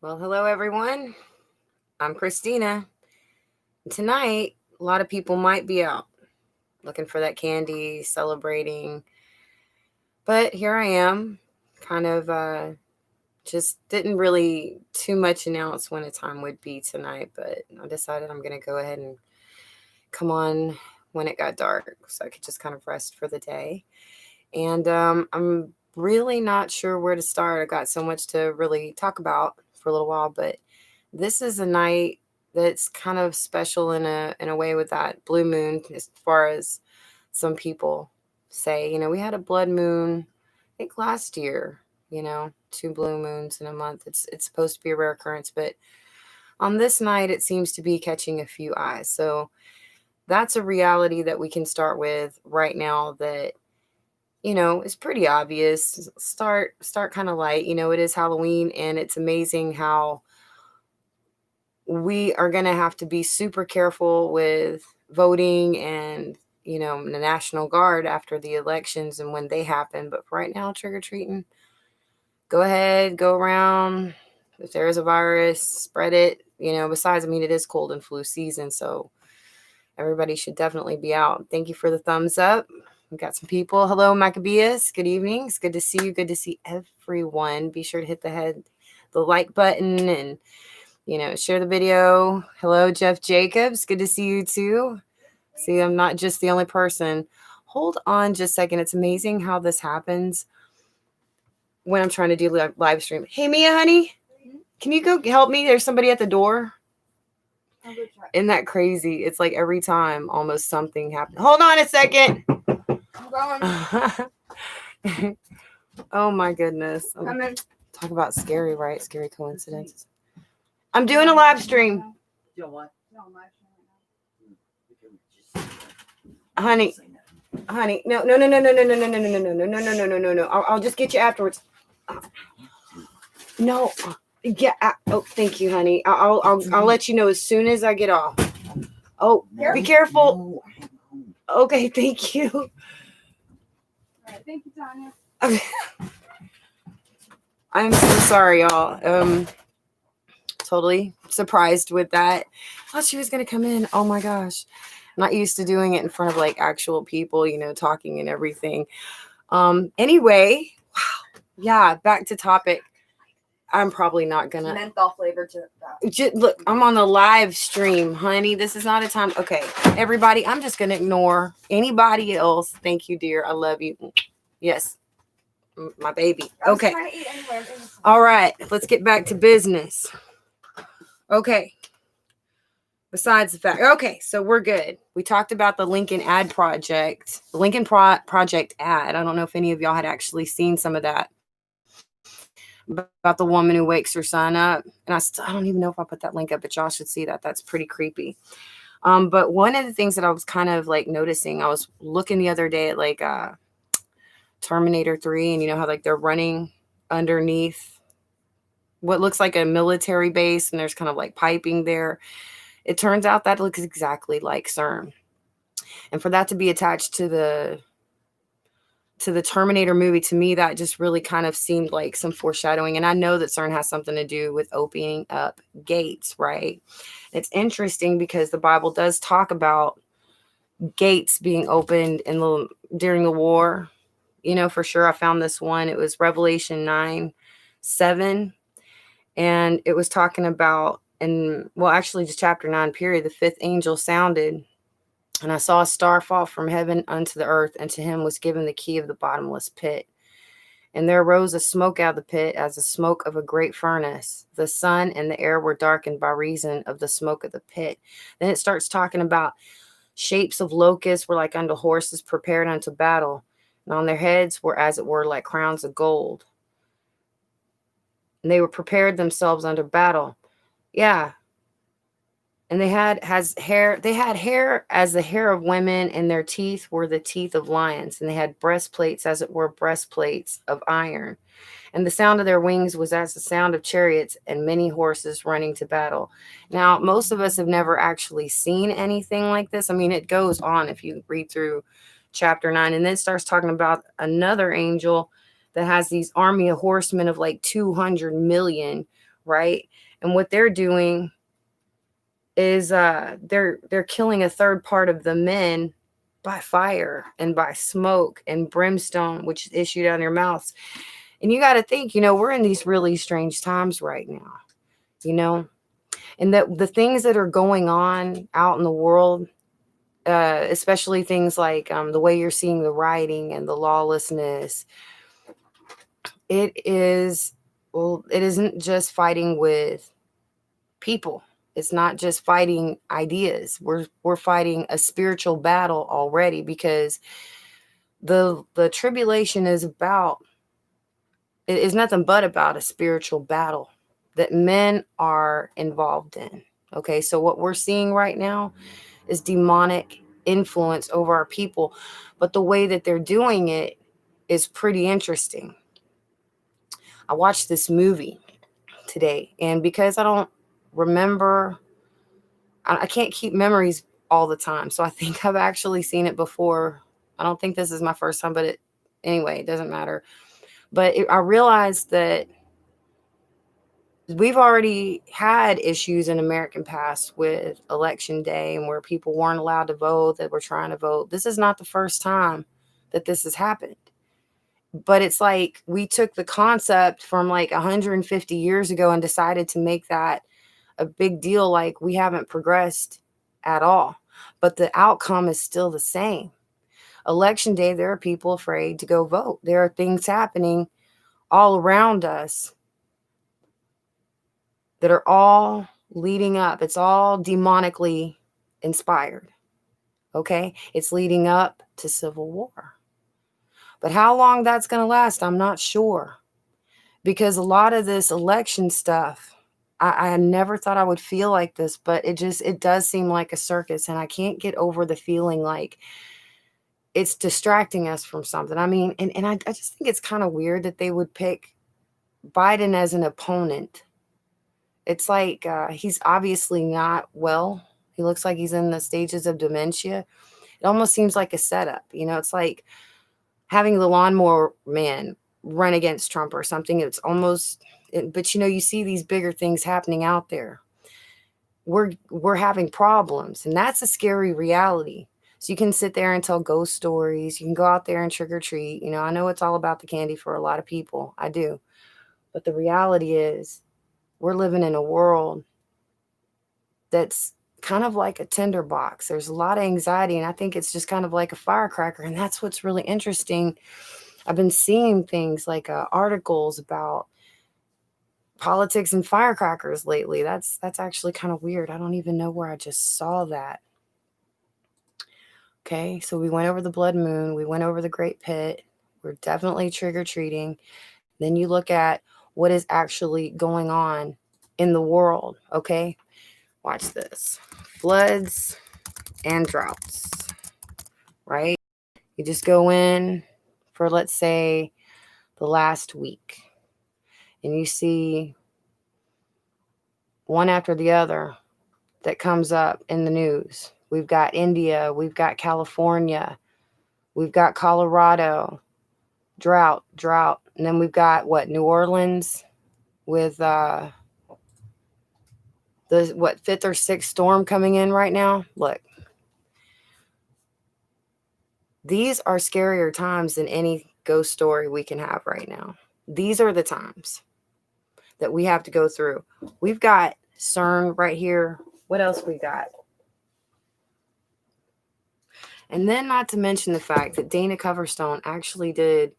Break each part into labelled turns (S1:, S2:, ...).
S1: Well, hello everyone. I'm Christina. Tonight, a lot of people might be out looking for that candy, celebrating. But here I am, kind of just didn't really too much announce when a time would be tonight, but I decided I'm going to go ahead and come on when it got dark so I could just kind of rest for the day. And I'm really not sure where to start. I got so much to really talk about for a little while, but this is a night that's kind of special in a way with that blue moon, as far as some people say. We had a blood moon, I think last year. Two blue moons in a month. It's supposed to be a rare occurrence, but on this night it seems to be catching a few eyes. So that's a reality that we can start with right now. That it's pretty obvious. Start kind of light. It is Halloween, and it's amazing how we are going to have to be super careful with voting and the National Guard after the elections and when they happen. But right now, trick-or-treating, go ahead, go around. If there is a virus, spread it. Besides, it is cold and flu season, so everybody should definitely be out. Thank you for the thumbs up. We've got some people. Hello, Maccabeus. Good evening. It's good to see you. Good to see everyone. Be sure to hit the like button, and share the video. Hello, Jeff Jacobs. Good to see you too. See, I'm not just the only person. Hold on just a second. It's amazing how this happens when I'm trying to do live stream. Hey, Mia, honey, can you go help me? There's somebody at the door. Isn't that crazy? It's like every time almost something happens. Hold on a second. I'm going. Oh my goodness. Talk about scary, right? Scary coincidences. I'm doing a live stream. Honey, no. I'll just get you afterwards. No, yeah. Oh, thank you, honey. I'll let you know as soon as I get off. Oh, be careful. Okay, thank you. All right, thank you, Tanya. Okay. I'm so sorry, y'all. Totally surprised with that. I thought she was gonna come in. Oh my gosh. I'm not used to doing it in front of like actual people, talking and everything. Anyway, wow. Yeah, back to topic. I'm probably not gonna
S2: menthol flavor to that.
S1: Just, look, I'm on the live stream, honey. This is not a time. Okay, everybody, I'm just gonna ignore anybody else. Thank you, dear. I love you. Yes, my baby. Okay. All right, let's get back to business. Okay. Besides the fact, okay, so we're good. We talked about the Lincoln ad project, the Lincoln project ad. I don't know if any of y'all had actually seen some of that about the woman who wakes her son up. And I don't even know if I put that link up, but y'all should see that. That's pretty creepy. But one of the things that I was kind of like noticing, I was looking the other day at like Terminator 3, and how like they're running underneath what looks like a military base, and there's kind of like piping there. It turns out that looks exactly like CERN. And for that to be attached to the Terminator movie, to me, that just really kind of seemed like some foreshadowing. And I know that CERN has something to do with opening up gates, right? It's interesting because the Bible does talk about gates being opened during the war. For sure. I found this one. It was Revelation 9:7. And it was talking about, actually just chapter 9, period. The fifth angel sounded, and I saw a star fall from heaven unto the earth, and to him was given the key of the bottomless pit. And there arose a smoke out of the pit as the smoke of a great furnace. The sun and the air were darkened by reason of the smoke of the pit. Then it starts talking about shapes of locusts were like unto horses prepared unto battle, and on their heads were as it were like crowns of gold. And they were prepared themselves unto battle. Yeah. And they had hair as the hair of women, and their teeth were the teeth of lions, and they had breastplates as it were breastplates of iron. And the sound of their wings was as the sound of chariots and many horses running to battle. Now, most of us have never actually seen anything like this. It goes on if you read through chapter 9, and then it starts talking about another angel that has these army of horsemen of like 200 million right? And what they're doing is they're killing a third part of the men by fire and by smoke and brimstone, which is issued out of their mouths. And you got to think, we're in these really strange times right now, and that the things that are going on out in the world, especially things like the way you're seeing the rioting and the lawlessness, it isn't just fighting with people. It's not just fighting ideas. We're fighting a spiritual battle already, because the tribulation is nothing but about a spiritual battle that men are involved in. Okay, so what we're seeing right now is demonic influence over our people, but the way that they're doing it is pretty interesting. I watched this movie today, and because I don't remember, I can't keep memories all the time, so I think I've actually seen it before. I don't think this is my first time, but anyway, it doesn't matter. But I realized that we've already had issues in American past with election day, and where people weren't allowed to vote, that were trying to vote. This is not the first time that this has happened. But it's like we took the concept from like 150 years ago and decided to make that a big deal, like we haven't progressed at all. But the outcome is still the same. Election day, there are people afraid to go vote. There are things happening all around us that are all leading up. It's all demonically inspired. Okay? It's leading up to civil war. But how long that's going to last, I'm not sure. Because a lot of this election stuff, I never thought I would feel like this, but it does seem like a circus, and I can't get over the feeling like it's distracting us from something. I mean, and I just think it's kind of weird that they would pick Biden as an opponent. It's like he's obviously not well. He looks like he's in the stages of dementia. It almost seems like a setup. It's like having the lawnmower man run against Trump or something. It's almost, but you see these bigger things happening out there. We're having problems, and that's a scary reality. So you can sit there and tell ghost stories. You can go out there and trick or treat. I know it's all about the candy for a lot of people. I do. But the reality is we're living in a world that's kind of like a tinderbox. There's a lot of anxiety, and I think it's just kind of like a firecracker. And that's what's really interesting. I've been seeing things like articles about politics and firecrackers lately. That's actually kind of weird. I don't even know where I just saw that. Okay, so we went over the blood moon. We went over the Great Pit. We're definitely trick-or-treating. Then you look at what is actually going on in the world, okay? Watch this. Floods and droughts, right? You just go in for, let's say, the last week, and you see one after the other that comes up in the news. We've got India, we've got California, we've got Colorado, drought, and then we've got New Orleans with the fifth or sixth storm coming in right now. Look, these are scarier times than any ghost story we can have right now. These are the times that we have to go through. We've got CERN right here. What else we got? And then not to mention the fact that Dana Coverstone actually did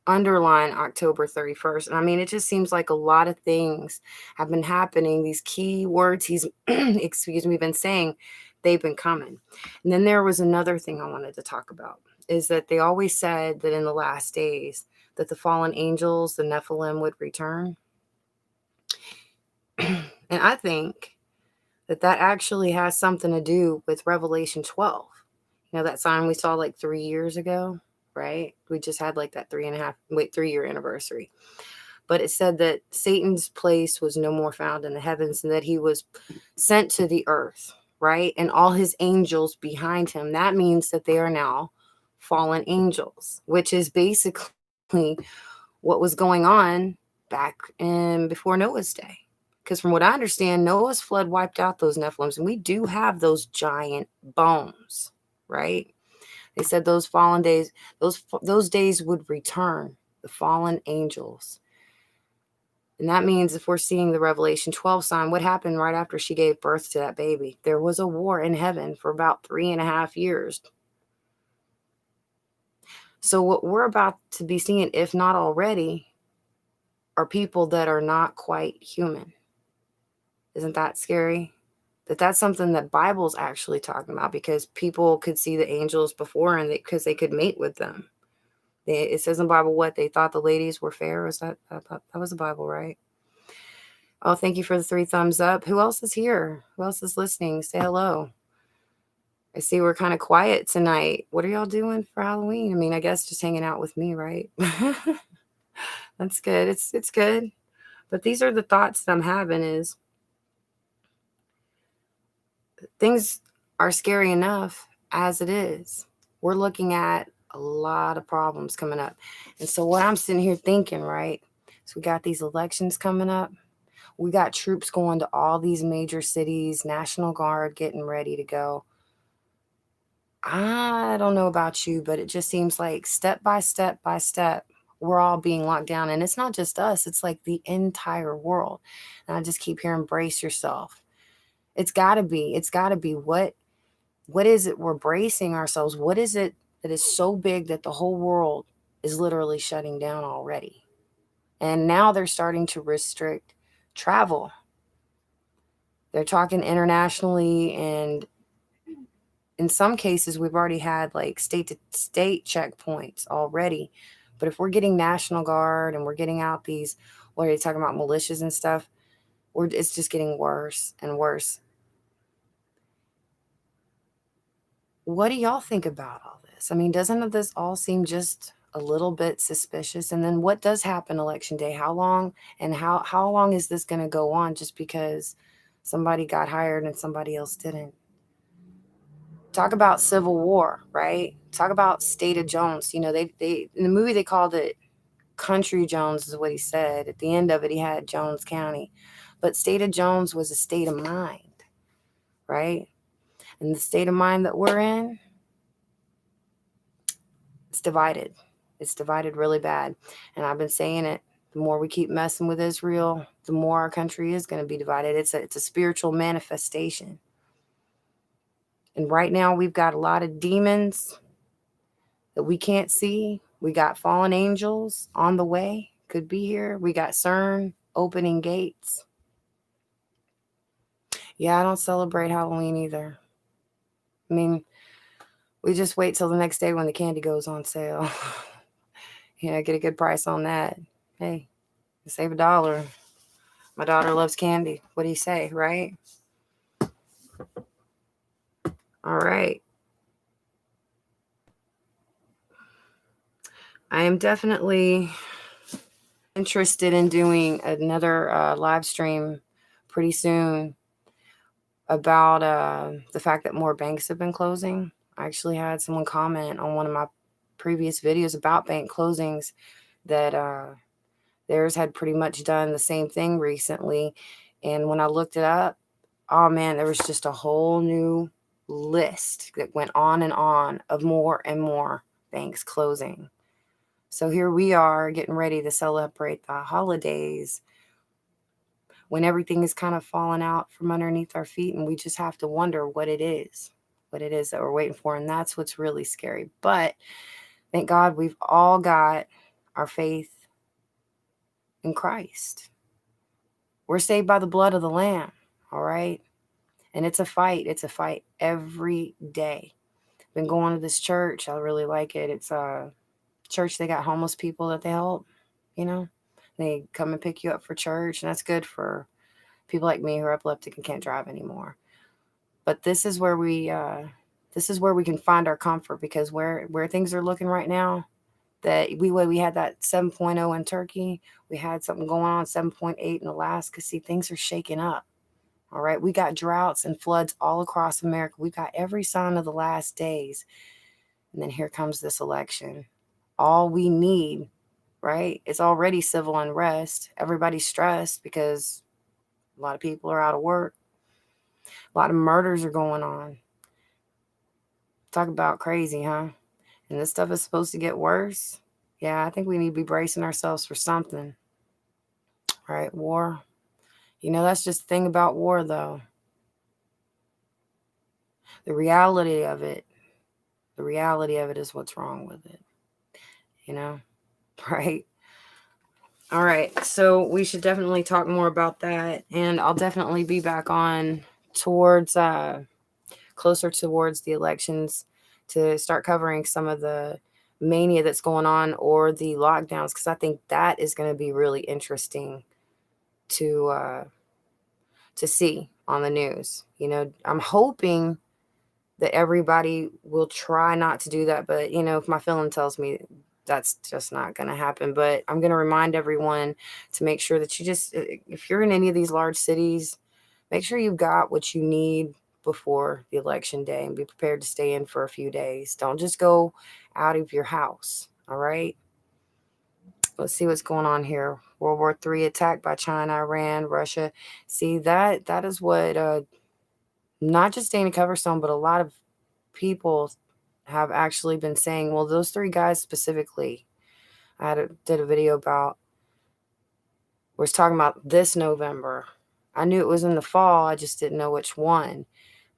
S1: underline October 31st. And I mean, it just seems like a lot of things have been happening. These key words he's, been saying, they've been coming. And then there was another thing I wanted to talk about, is that they always said that in the last days that the fallen angels, the Nephilim, would return. And I think that actually has something to do with Revelation 12. That sign we saw like 3 years ago, right? We just had like that 3-year anniversary. But it said that Satan's place was no more found in the heavens, and that he was sent to the earth, right? And all his angels behind him. That means that they are now fallen angels, which is basically what was going on back in before Noah's day. Because from what I understand, Noah's flood wiped out those Nephilims, and we do have those giant bones, right? They said those fallen days, those days would return, the fallen angels. And that means if we're seeing the Revelation 12 sign, what happened right after she gave birth to that baby? There was a war in heaven for about 3.5 years. So what we're about to be seeing, if not already, are people that are not quite human. Isn't that scary? That's something that Bible's actually talking about, because people could see the angels before, and because they could mate with them. It says in the Bible what they thought the ladies were fair. Was that was the Bible, right? Oh, thank you for the 3 thumbs up. Who else is here? Who else is listening? Say hello. I see we're kind of quiet tonight. What are y'all doing for Halloween? I mean, I guess just hanging out with me, right? That's good. It's good. But these are the thoughts that I'm having, is things are scary enough as it is. We're looking at a lot of problems coming up. And so what I'm sitting here thinking, right? So we got these elections coming up. We got troops going to all these major cities, National Guard getting ready to go. I don't know about you, but it just seems like step by step by step, we're all being locked down. And it's not just us, it's like the entire world. And I just keep hearing, brace yourself. It's gotta be. What is it we're bracing ourselves? What is it that is so big that the whole world is literally shutting down already? And now they're starting to restrict travel. They're talking internationally, and in some cases, we've already had like state to state checkpoints already. But if we're getting National Guard and we're getting out these, what are you talking about, militias and stuff, it's just getting worse and worse. What do y'all think about all this? I mean, doesn't this all seem just a little bit suspicious? And then what does happen election day? How long, and how long is this going to go on just because somebody got hired and somebody else didn't? Talk about civil war, right? Talk about State of Jones. You know, they in the movie they called it Country Jones, is what he said. At the end of it, he had Jones County. But State of Jones was a state of mind, right? And the state of mind that we're in, it's divided. It's divided really bad. And I've been saying it. The more we keep messing with Israel, the more our country is going to be divided. It's a spiritual manifestation. And right now we've got a lot of demons that we can't see. We got fallen angels on the way, could be here. We got CERN opening gates. Yeah, I don't celebrate Halloween either. I mean, we just wait till the next day when the candy goes on sale. Yeah, get a good price on that. Hey, save $1. My daughter loves candy. What do you say, right? All right. I am definitely interested in doing another live stream pretty soon about the fact that more banks have been closing. I actually had someone comment on one of my previous videos about bank closings that theirs had pretty much done the same thing recently. And when I looked it up, oh man, there was just a whole new list that went on and on of more and more banks closing. So here we are getting ready to celebrate the holidays when everything is kind of falling out from underneath our feet, and we just have to wonder what it is that we're waiting for. And that's what's really scary. But thank God we've all got our faith in Christ. We're saved by the blood of the Lamb, all right? And it's a fight. It's a fight every day. Been going to this church. I really like it. It's a church. They got homeless people that they help, you know. They come and pick you up for church, and that's good for people like me who are epileptic and can't drive anymore. But this is where we can find our comfort, because where things are looking right now, that we had that 7.0 in Turkey, we had something going on 7.8 in Alaska. See, things are shaking up. All right, we got droughts and floods all across America. We got every sign of the last days. And then here comes this election. All we need, right? It's already civil unrest. Everybody's stressed because A lot of people are out of work. A lot of murders are going on. Talk about crazy, huh? And this stuff is supposed to get worse. Yeah, I think we need to be bracing ourselves for something. Right? War. That's just the thing about war, though. The reality of it. The reality of it is what's wrong with it. Right? All right. So we should definitely talk more about that. And I'll definitely be back on towards closer towards the elections to start covering some of the mania that's going on or the lockdowns, because I think that is going to be really interesting to see on the news. I'm hoping that everybody will try not to do that, but if my feeling tells me that's just not going to happen. But I'm going to remind everyone to make sure that you just, if you're in any of these large cities, make sure you've got what you need before the election day and be prepared to stay in for a few days. Don't just go out of your house. All right. Let's see what's going on here. World War III attack by China, Iran, Russia. See, that is what not just Dana Coverstone, but a lot of people have actually been saying, well, those three guys specifically, did a video about, was talking about this November. I knew it was in the fall, I just didn't know which one.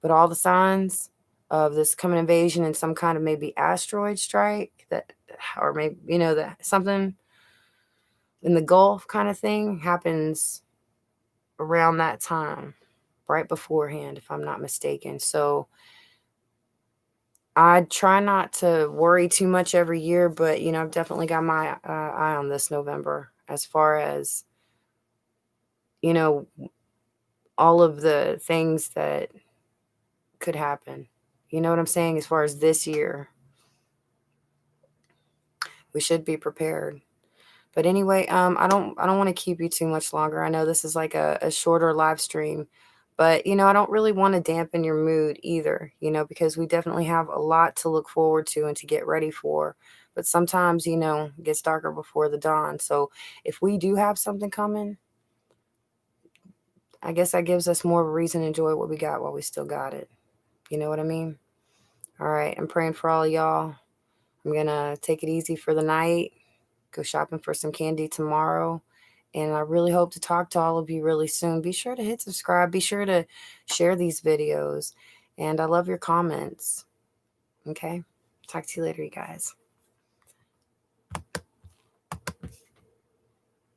S1: But all the signs of this coming invasion and some kind of maybe asteroid strike that, or maybe, that something in the Gulf kind of thing happens around that time, right beforehand, if I'm not mistaken. So I try not to worry too much every year, but I've definitely got my eye on this November as far as all of the things that could happen. You know what I'm saying? As far as this year, we should be prepared. But anyway, I don't want to keep you too much longer. I know this is like a shorter live stream, but I don't really want to dampen your mood either, because we definitely have a lot to look forward to and to get ready for. But sometimes, it gets darker before the dawn. So if we do have something coming, I guess that gives us more of a reason to enjoy what we got while we still got it. You know what I mean? All right. I'm praying for all of y'all. I'm going to take it easy for the night, go shopping for some candy tomorrow. And I really hope to talk to all of you really soon. Be sure to hit subscribe. Be sure to share these videos. And I love your comments. Okay? Talk to you later, you guys.